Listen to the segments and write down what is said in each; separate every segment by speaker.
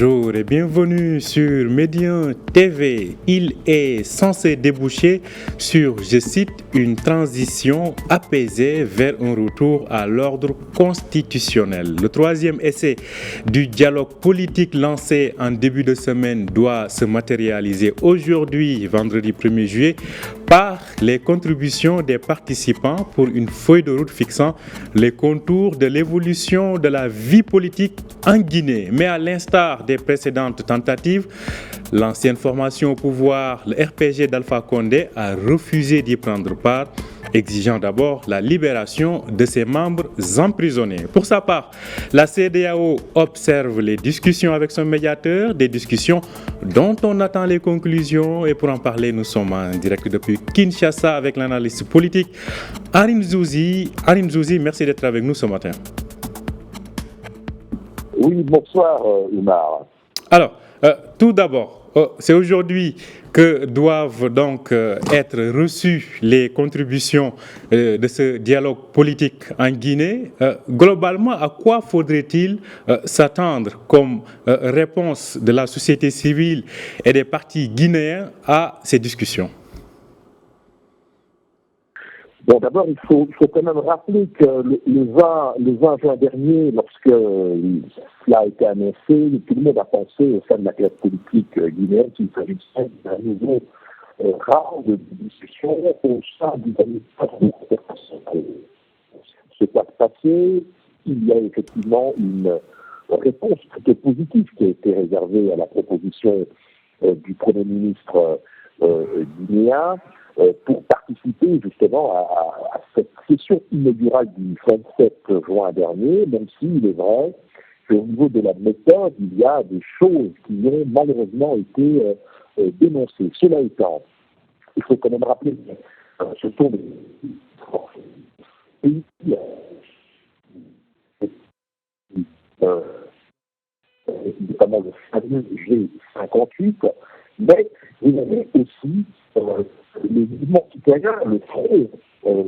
Speaker 1: Bonjour et bienvenue sur Médian TV. Il est censé déboucher sur, je cite, une transition apaisée vers un retour à l'ordre constitutionnel. Le troisième essai du dialogue politique lancé en début de semaine doit se matérialiser aujourd'hui, vendredi 1er juillet, par les contributions des participants pour une feuille de route fixant les contours de l'évolution de la vie politique en Guinée. Mais à l'instar des précédentes tentatives, l'ancienne formation au pouvoir, le RPG d'Alpha Condé, a refusé d'y prendre part, exigeant d'abord la libération de ses membres emprisonnés. Pour sa part, la CEDEAO observe les discussions avec son médiateur, des discussions dont on attend les conclusions. Et pour en parler, nous sommes en direct depuis Kinshasa avec l'analyste politique Arim Zouzi. Arim Zouzi, merci d'être avec nous ce matin.
Speaker 2: Oui, bonsoir Oumar.
Speaker 1: Alors, tout d'abord, c'est aujourd'hui que doivent donc être reçues les contributions de ce dialogue politique en Guinée. Globalement, à quoi faudrait-il s'attendre comme réponse de la société civile et des partis guinéens à ces discussions?
Speaker 2: Bon, d'abord, il faut quand même rappeler que le 20 juin dernier, lorsque cela a été annoncé, tout le monde a pensé au sein de la classe politique guinéenne qu'il s'agissait d'un nouveau round de discussion au sein du administration de concertation. Ce qui s'est passé, il y a effectivement une réponse plutôt positive qui a été réservée à la proposition du Premier ministre guinéen pour participer justement à cette session inaugurale du 27 juin dernier, même s'il est vrai qu'au niveau de la méthode, il y a des choses qui ont malheureusement été dénoncées. Cela étant, il faut quand même rappeler que ce sont des pays notamment le fameux G58, mais vous avez aussi les mouvements citoyens, le Front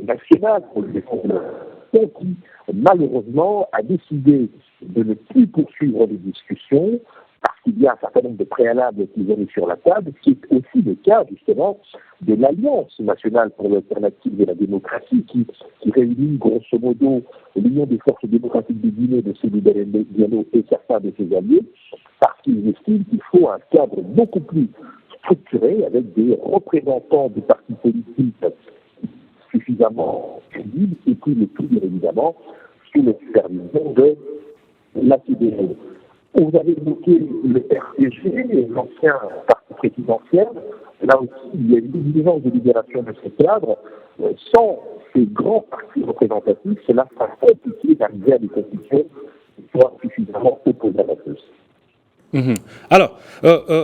Speaker 2: national pour le défendre, qui malheureusement a décidé de ne plus poursuivre les discussions parce qu'il y a un certain nombre de préalables qui ont mis sur la table, qui est aussi le cas justement de l'Alliance nationale pour l'alternative de la démocratie qui réunit grosso modo l'Union des forces démocratiques de Guinée de Céline Diallo et certains de ses alliés, parce qu'ils estiment qu'il faut un cadre beaucoup plus structuré avec des représentants des partis politiques suffisamment crédibles et puis le tout bien évidemment sous la supervision de la CEDEAO. Vous avez évoqué le RPG, l'ancien parti présidentiel. Là aussi, il y a une diligence de libération de ce cadre. Sans ces grands partis représentatifs, cela sera compliqué d'arriver à des conclusions qui soient suffisamment opposées à tous.
Speaker 1: Alors,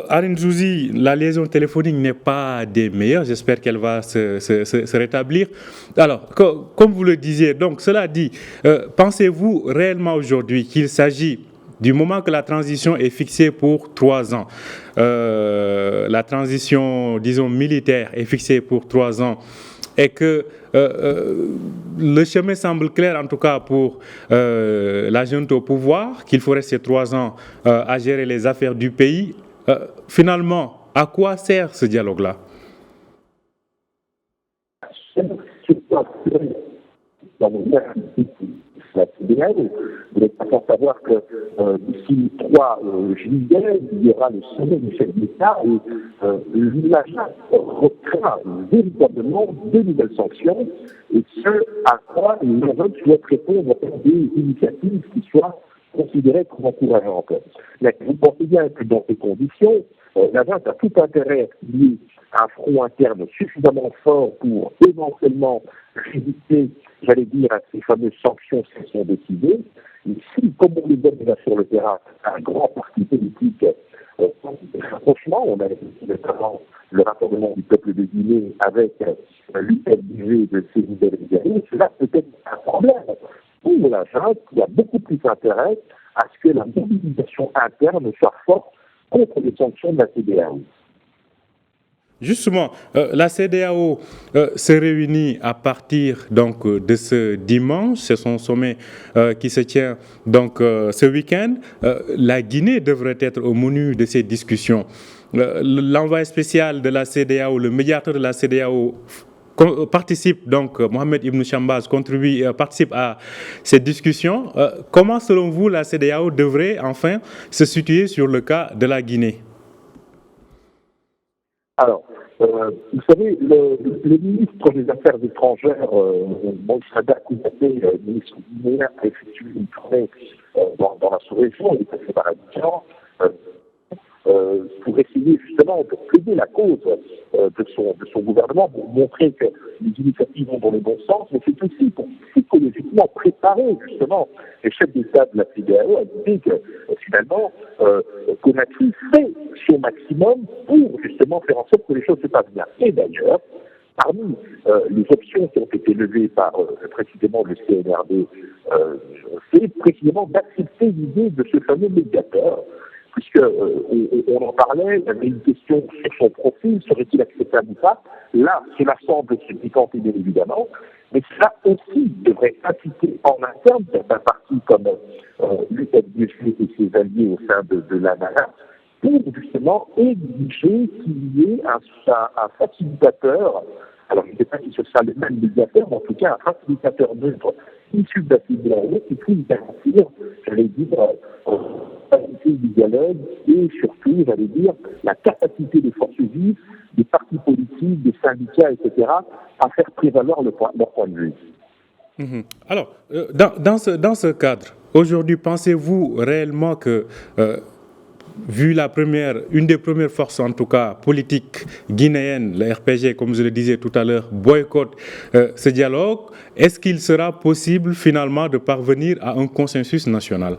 Speaker 1: Arim Zouzi, la liaison téléphonique n'est pas des meilleures. J'espère qu'elle va se rétablir. Alors, comme vous le disiez, donc cela dit, pensez-vous réellement aujourd'hui qu'il s'agit du moment que la transition est fixée pour 3 ans, la transition, disons, militaire est fixée pour 3 ans, et que le chemin semble clair, en tout cas pour la junte au pouvoir, qu'il faut rester 3 ans à gérer les affaires du pays. Finalement, à quoi sert ce dialogue-là?
Speaker 2: Vous n'êtes pas sans savoir que d'ici le 3 juillet, il y aura le sommet du chef d'État et l'UNAJA reprend véritablement de nouvelles sanctions, et ce à quoi l'Europe souhaite répondre à des initiatives qui soient considérées comme encourageantes. Mais vous pensez bien que dans ces conditions, la junte a tout intérêt à lier un front interne suffisamment fort pour éventuellement résister, j'allais dire, à ces fameuses sanctions qui sont décidées. Et si, comme on les voit déjà sur le terrain, un grand parti politique, franchement, on a notamment le rassemblement du peuple de Guinée avec l'UFDG de Céline Diallo, cela peut être un problème pour la junte qui a beaucoup plus intérêt à ce que la mobilisation interne soit forte contre les sanctions de la CEDEAO.
Speaker 1: Justement, la CEDEAO se réunit à partir donc de ce dimanche, c'est son sommet qui se tient donc ce week-end. La Guinée devrait être au menu de ces discussions. L'envoyé spécial de la CEDEAO, le médiateur de la CEDEAO participe donc, Mohamed Ibn Chambaz participe à ces discussions. Comment, selon vous, la CEDEAO devrait enfin se situer sur le cas de la Guinée?
Speaker 2: Alors, vous savez, le ministre des Affaires étrangères, Moïsada Kouyaté, ministre guinéen, a effectué une tournée dans la sous-région, il est passé par Abidjan, pour essayer justement de plaider la cause de son gouvernement, pour montrer que les initiatives vont dans le bon sens, mais c'est aussi pour psychologiquement préparer justement les chefs d'État de la CEDEAO à l'idée que finalement Conakry fait son maximum pour justement faire en sorte que les choses se passent bien. Et d'ailleurs, parmi les options qui ont été levées par précisément le CNRD, c'est précisément d'accepter l'idée de ce fameux médiateur, puisque on en parlait, il y avait une question sur son profil, serait-il acceptable ou pas? Là, cela semble se décanter bien évidemment, mais cela aussi devrait inciter en interne certains partis comme l'UFDG et ses alliés au sein de l'ANALA pour justement exiger qu'il y ait un facilitateur. Alors, je ne sais pas si ce sera le même médiateur, mais en tout cas un facilitateur neutre issu de la CEDEAO qui puisse garantir, j'allais dire, la qualité du dialogue et surtout, j'allais dire, la capacité des forces vives, des partis politiques, des syndicats, etc., à faire prévaloir leur point de vue.
Speaker 1: Alors, dans ce cadre, aujourd'hui, pensez-vous réellement que vu une des premières forces, en tout cas politiques guinéennes, le RPG, comme je le disais tout à l'heure, boycotte ce dialogue, est-ce qu'il sera possible finalement de parvenir à un consensus national?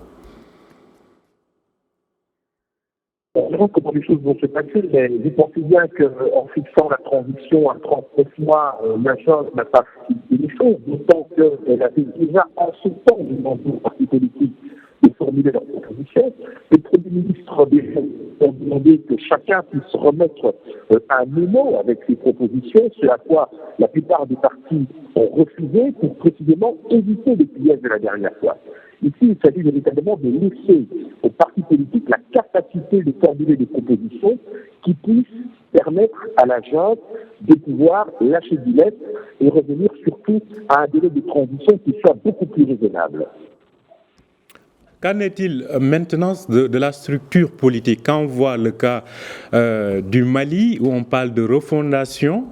Speaker 2: On verra comment les choses vont se passer, mais vous pensez bien qu'en fixant la transition à 39 mois, la chose n'a pas facilité les choses, d'autant qu'elle avait déjà en ce temps demandé aux partis politiques de formuler leurs propositions. Le Premier ministre a demandé que chacun puisse remettre un mémo avec ses propositions, ce à quoi la plupart des partis ont refusé pour précisément éviter les pièges de la dernière fois. Ici, il s'agit véritablement de laisser aux partis politiques la capacité de formuler des propositions qui puissent permettre à la junte de pouvoir lâcher du lest et revenir surtout à un délai de transition qui soit beaucoup plus raisonnable.
Speaker 1: Qu'en est-il maintenant de la structure politique? Quand on voit le cas du Mali, où on parle de refondation,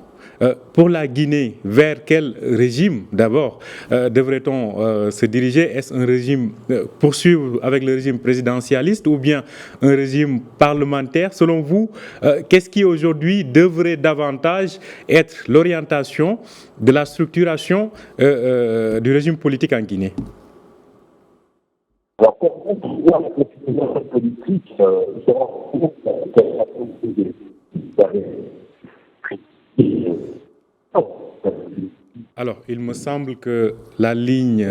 Speaker 1: pour la Guinée, vers quel régime d'abord devrait-on se diriger? Est-ce un régime poursuivre avec le régime présidentialiste ou bien un régime parlementaire? Selon vous, qu'est-ce qui aujourd'hui devrait davantage être l'orientation de la structuration du régime politique en Guinée?
Speaker 2: Alors, quand on voit la configuration politique, on se rend compte que la politique
Speaker 1: Alors, il me semble que la ligne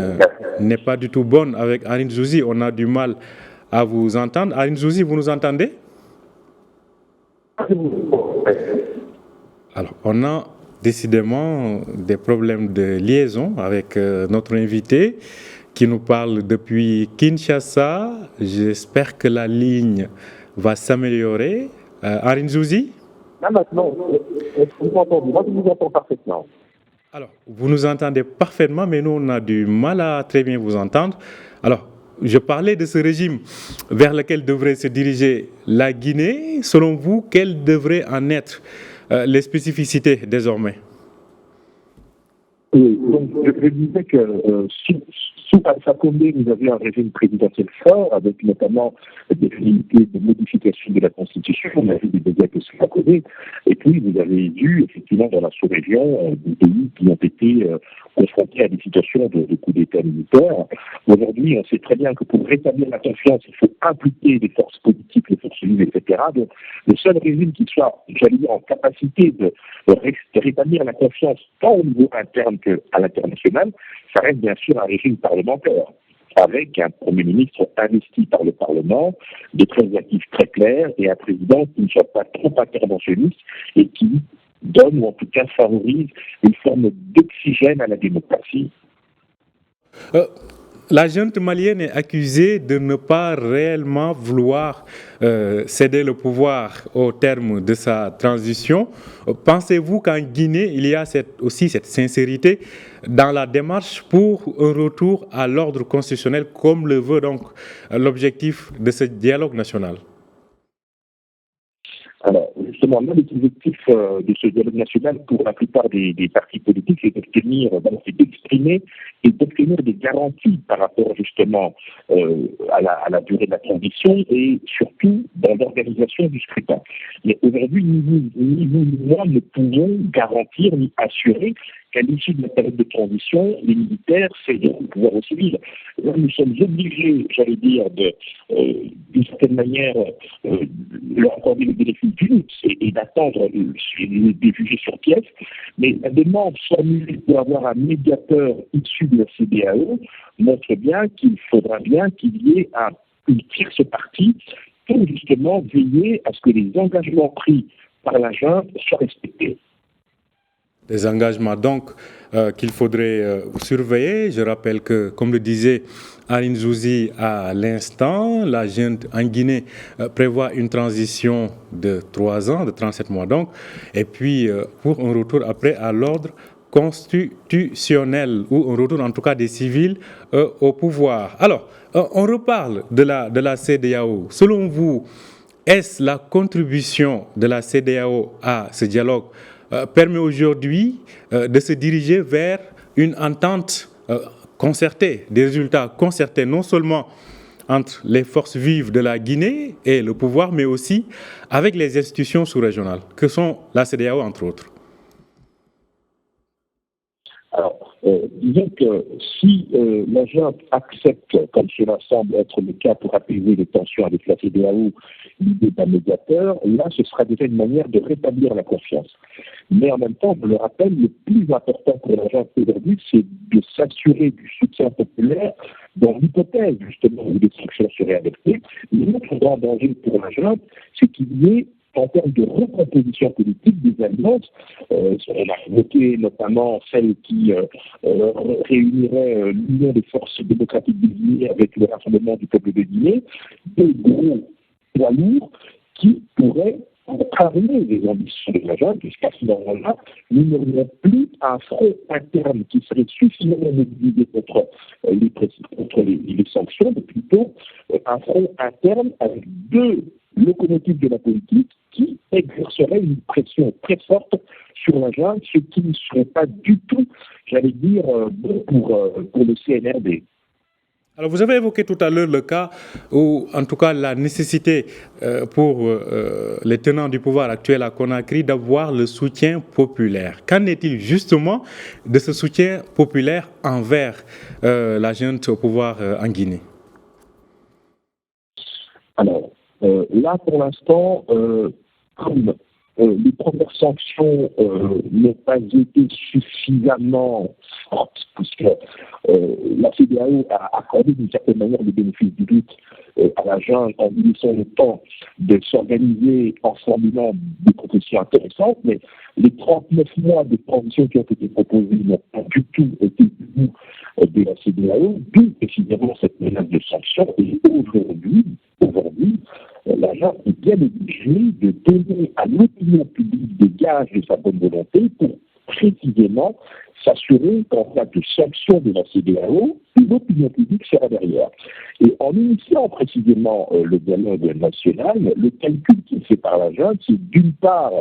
Speaker 1: n'est pas du tout bonne avec Arine Zouzi. On a du mal à vous entendre. Arine Zouzi, vous nous entendez? Alors, on a décidément des problèmes de liaison avec notre invité qui nous parle depuis Kinshasa. J'espère que la ligne va s'améliorer. Arine Zouzi?
Speaker 2: Là maintenant, est-ce que vous entendez? Moi, je vous entends parfaitement.
Speaker 1: Alors, vous nous entendez parfaitement, mais nous, on a du mal à très bien vous entendre. Alors, je parlais de ce régime vers lequel devrait se diriger la Guinée. Selon vous, quelles devraient en être les spécificités désormais?
Speaker 2: Donc, je disais que sous Alpha Condé, vous avez un régime présidentiel fort, avec notamment des velléités de modification de la Constitution. On a vu des dégâts que cela a causé. Et puis, vous avez vu, effectivement, dans la sous-région, des pays qui ont été confrontés à des situations de coup d'État militaire. Aujourd'hui, on sait très bien que pour rétablir la confiance, il faut impliquer les forces politiques, les forces vives, etc. Donc, le seul régime qui soit, j'allais dire, en capacité de rétablir la confiance tant au niveau interne qu'à l'international, ça reste bien sûr un régime parlementaire. avec un Premier ministre investi par le Parlement, des prérogatives très claires et un président qui ne soit pas trop interventionniste et qui donne, ou en tout cas favorise, une forme d'oxygène à la démocratie.
Speaker 1: La junte malienne est accusée de ne pas réellement vouloir céder le pouvoir au terme de sa transition. Pensez-vous qu'en Guinée, il y a aussi cette sincérité dans la démarche pour un retour à l'ordre constitutionnel, comme le veut donc l'objectif de ce dialogue national?
Speaker 2: Alors, justement, l'un des objectifs de ce dialogue national pour la plupart des partis politiques, c'est d'exprimer et d'obtenir des garanties par rapport justement à la durée de la transition et surtout dans l'organisation du scrutin. Mais aujourd'hui, ni vous ni moi ne pouvons garantir ni assurer qu'à l'issue de la période de transition, les militaires céderont le pouvoir aux civils. Là, nous sommes obligés, j'allais dire, d'une certaine manière, leur accorder le bénéfice du doute et d'attendre des jugés sur pièce. Mais la demande formulée pour avoir un médiateur issu de la CEDEAO montre bien qu'il faudra bien qu'il y ait une tierce partie pour justement veiller à ce que les engagements pris par la junte soient respectés.
Speaker 1: Des engagements donc qu'il faudrait surveiller. Je rappelle que, comme le disait Aline Zouzi à l'instant, la junte en Guinée prévoit une transition de 3 ans, de 37 mois donc, et puis pour un retour après à l'ordre constitutionnel, ou un retour en tout cas des civils au pouvoir. Alors, on reparle de la CEDEAO. Selon vous, est-ce la contribution de la CEDEAO à ce dialogue permet aujourd'hui de se diriger vers une entente concertée, des résultats concertés non seulement entre les forces vives de la Guinée et le pouvoir, mais aussi avec les institutions sous-régionales, que sont la CEDEAO entre autres?
Speaker 2: Alors, disons que si la junte accepte, comme cela semble être le cas pour apaiser les tensions avec la CEDEAO, l'idée d'un médiateur, là, ce sera déjà une manière de rétablir la confiance. Mais en même temps, je le rappelle, le plus important pour la junte aujourd'hui, c'est de s'assurer du soutien populaire dans l'hypothèse, justement, où des sanctions seraient adoptées. L'autre grand danger pour la junte, c'est qu'il y ait en termes de recomposition politique des alliances. On a évoqué notamment celle qui réunirait l'Union des forces démocratiques de Guinée avec le Rassemblement du peuple de Guinée, deux gros poids lourds qui pourraient contrarier les ambitions de la junte, jusqu'à ce moment-là, nous n'aurions plus un front interne qui serait suffisamment mobilisé contre les sanctions, mais plutôt un front interne avec deux locomotives de la politique qui exercerait une pression très forte sur la junte, ce qui ne serait pas du tout, j'allais dire, bon pour le CNRD.
Speaker 1: Alors vous avez évoqué tout à l'heure le cas où, en tout cas, la nécessité pour les tenants du pouvoir actuel à Conakry d'avoir le soutien populaire. Qu'en est-il justement de ce soutien populaire envers la junte au pouvoir en Guinée?
Speaker 2: Alors, là, pour l'instant, comme les premières sanctions n'ont pas été suffisamment fortes, puisque la CEDEAO a accordé d'une certaine manière le bénéfice du doute à la junte en lui laissant le temps de s'organiser en formulant des propositions intéressantes, mais les 39 mois de transition qui ont été proposés n'ont pas du tout été du goût de la CEDEAO, d'où précisément cette menace de sanctions. Et aujourd'hui, la junte est bien obligée de donner à l'opinion publique des gages de sa bonne volonté pour précisément s'assurer qu'en cas de sanctions de la CEDEAO, l'opinion publique sera derrière. Et en initiant précisément le dialogue national, le calcul qui est fait par la junte, c'est d'une part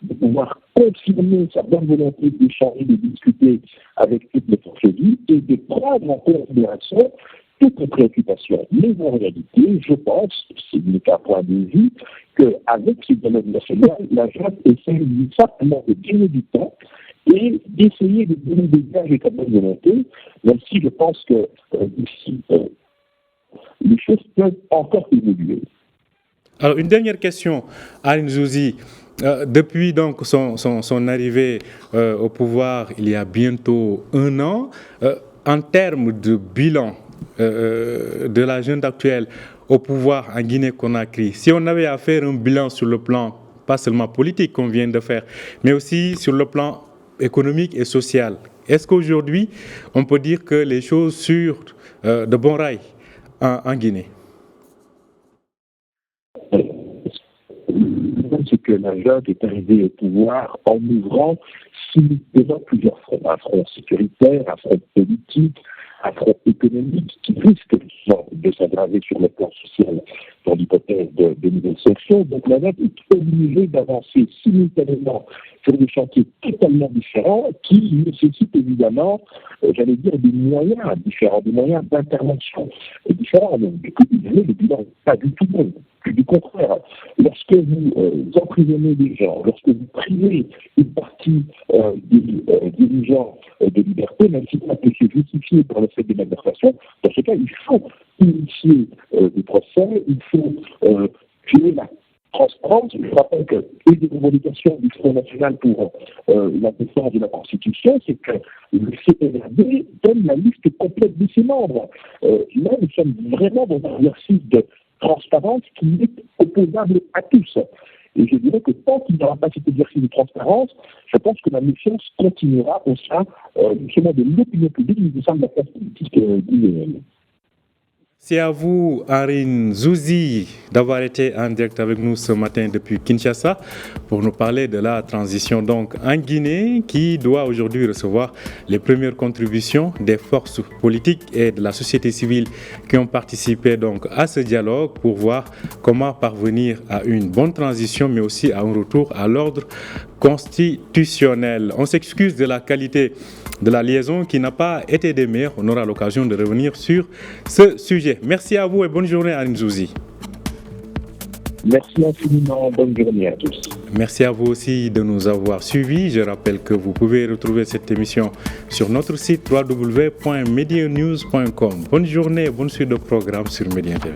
Speaker 2: de pouvoir confirmer sa bonne volonté d'échanger, de discuter avec toutes les forces vives et de prendre en considération toutes les préoccupations. Mais en réalité, je pense, c'est qu'un point de vue, qu'avec ce dialogue national, la junte essaie simplement de gagner du temps et d'essayer de donner des gages de sa bonne volonté, même si je pense que d'ici, les choses peuvent encore évoluer.
Speaker 1: Alors, une dernière question, Aline Zouzi. Depuis donc son arrivée au pouvoir il y a bientôt 1 an, en termes de bilan, de la junte actuelle au pouvoir en Guinée-Conakry, si on avait à faire un bilan sur le plan, pas seulement politique qu'on vient de faire, mais aussi sur le plan économique et social, est-ce qu'aujourd'hui, on peut dire que les choses sur de bons rails en Guinée?
Speaker 2: C'est que la junte est arrivée au pouvoir en ouvrant simultanément plusieurs fronts. Un front sécuritaire, un front politique, un front économique qui risque de s'aggraver sur le plan social dans l'hypothèse de nouvelles sanctions. Donc la junte est obligée d'avancer simultanément sur des chantiers totalement différents qui nécessitent évidemment, j'allais dire, des moyens différents, des moyens d'intervention différents. Donc depuis des années, le bilan n'est pas du tout bon. Du contraire, lorsque vous emprisonnez des gens, lorsque vous privez une partie des dirigeants de liberté, même si ça peut se justifier par le fait de malversation, dans ce cas, il faut initier des procès, il faut créer la transparence. Je rappelle que une des revendications du Front National pour la défense de la Constitution, c'est que le CNRD donne la liste complète de ses membres. Là, nous sommes vraiment dans un exercice de transparence qui est opposable à tous. Et je dirais que tant qu'il n'y aura pas cet exercice de transparence, je pense que la méfiance continuera au sein justement de l'opinion publique, mais au sein de la classe politique guinéenne.
Speaker 1: C'est à vous, Henri Zouzi, d'avoir été en direct avec nous ce matin depuis Kinshasa pour nous parler de la transition donc en Guinée qui doit aujourd'hui recevoir les premières contributions des forces politiques et de la société civile qui ont participé donc à ce dialogue pour voir comment parvenir à une bonne transition mais aussi à un retour à l'ordre constitutionnel. On s'excuse de la qualité de la liaison qui n'a pas été des meilleures. On aura l'occasion de revenir sur ce sujet. Merci à vous et bonne journée à Nzouzi.
Speaker 2: Merci infiniment, bonne journée à tous.
Speaker 1: Merci à vous aussi de nous avoir suivis. Je rappelle que vous pouvez retrouver cette émission sur notre site www.medianews.com. Bonne journée et bonne suite de programme sur Média TV.